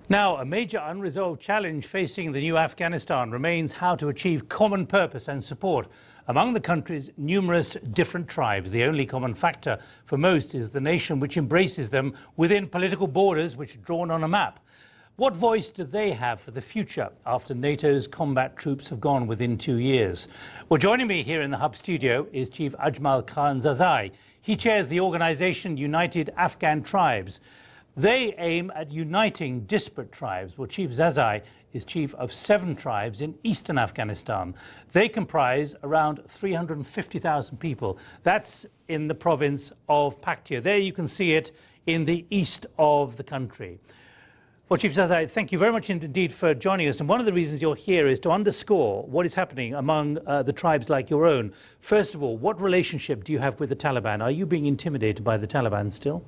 Now, a major unresolved challenge facing the new Afghanistan remains how to achieve common purpose and support among the country's numerous different tribes. The only common factor for most is the nation which embraces them within political borders which are drawn on a map. What voice do they have for the future after NATO's combat troops have gone within 2 years? Well, joining me here in the Hub studio is Chief Ajmal Khan Zazai. He chairs the organization United Afghan Tribes. They aim at uniting disparate tribes. Well, Chief Zazai is chief of 7 tribes in eastern Afghanistan. They comprise around 350,000 people. That's in the province of Paktia. There you can see it in the east of the country. Well, Chief Zazai, thank you very much indeed for joining us. And one of the reasons you're here is to underscore what is happening among the tribes like your own. First of all, what relationship do you have with the Taliban? Are you being intimidated by the Taliban still?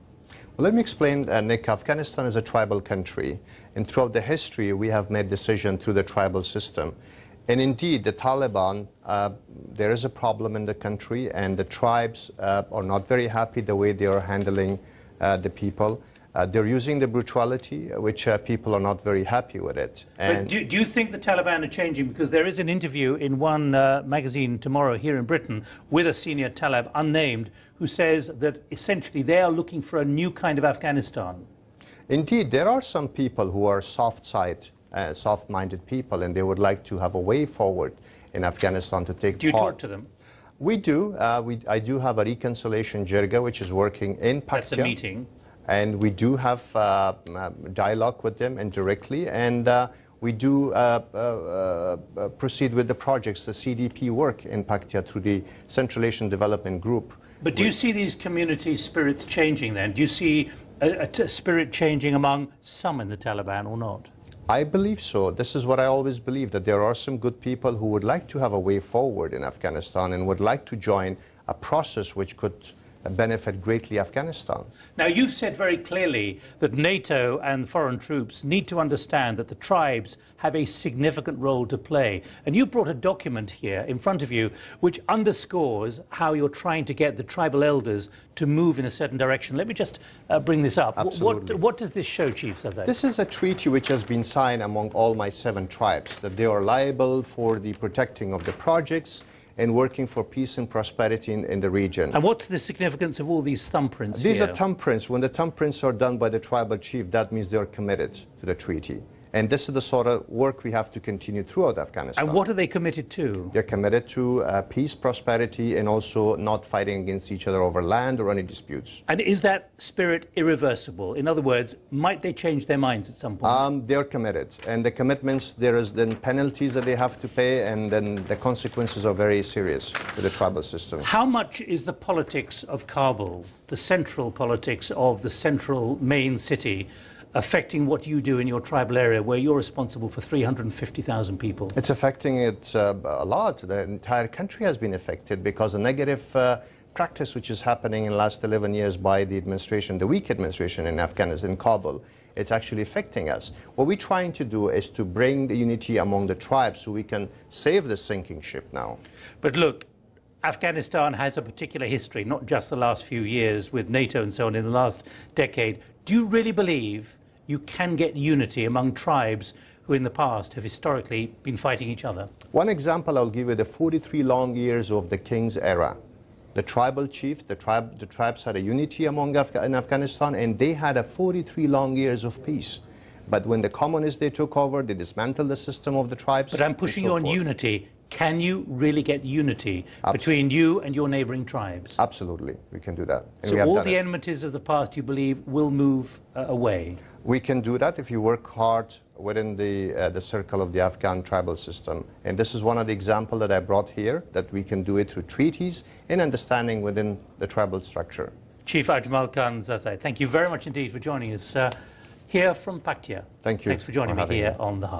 Well, let me explain, Nick. Afghanistan is a tribal country, and throughout the history we have made decisions through the tribal system. And indeed, the Taliban, there is a problem in the country, and the tribes are not very happy the way they are handling the people. They're using the brutality, which people are not very happy with it. And but do you think the Taliban are changing? Because there is an interview in one magazine tomorrow here in Britain with a senior Talib, unnamed, who says that essentially they are looking for a new kind of Afghanistan. Indeed, there are some people who are soft-minded people, and they would like to have a way forward in Afghanistan to take part. Do you talk to them? We do. I do have a reconciliation jirga, which is working in Paktia. That's a meeting. And we do have dialogue with them indirectly, and we do proceed with the projects, the CDP work in Paktia through the Central Asian Development Group. But do you see these community spirits changing then? Do you see a spirit changing among some in the Taliban or not? I believe so. This is what I always believe, that there are some good people who would like to have a way forward in Afghanistan and would like to join a process which could benefit greatly Afghanistan. Now, you've said very clearly that NATO and foreign troops need to understand that the tribes have a significant role to play. And you've brought a document here in front of you which underscores how you're trying to get the tribal elders to move in a certain direction. Let me just bring this up. Absolutely. What does this show, Chief Zazai? This is a treaty which has been signed among all my 7 tribes, that they are liable for the protecting of the projects and working for peace and prosperity in the region. And what's the significance of all these thumbprints These here? are thumbprints. When the thumbprints are done by the tribal chief, that means they are committed to the treaty. And this is the sort of work we have to continue throughout Afghanistan. And what are they committed to? They're committed to peace, prosperity, and also not fighting against each other over land or any disputes. And is that spirit irreversible? In other words, might they change their minds at some point? They're committed. And the commitments, there is then penalties that they have to pay, and then the consequences are very serious for the tribal system. How much is the politics of Kabul, the central politics of the central main city, affecting what you do in your tribal area where you're responsible for 350,000 people? It's affecting it a lot. The entire country has been affected because the negative practice which is happening in the last 11 years by the administration, the weak administration in Afghanistan, in Kabul, it's actually affecting us. What we're trying to do is to bring the unity among the tribes so we can save the sinking ship now. But look, Afghanistan has a particular history, not just the last few years with NATO and so on in the last decade. Do you really believe you can get unity among tribes who in the past have historically been fighting each other? One example I'll give you, the 43 long years of the King's era. The tribal chief, the tribes had a unity among in Afghanistan, and they had a 43 long years of peace. But when the communists, they took over, they dismantled the system of the tribes. But I'm pushing you on unity. Can you really get unity between you and your neighbouring tribes? Absolutely, we can do that. And so all the enmities of the past, you believe, will move away? We can do that if you work hard within the circle of the Afghan tribal system. And this is one of the examples that I brought here, that we can do it through treaties and understanding within the tribal structure. Chief Ajmal Khan Zazai, thank you very much indeed for joining us here from Paktia. Thank you. Thanks for joining me here on The Hub.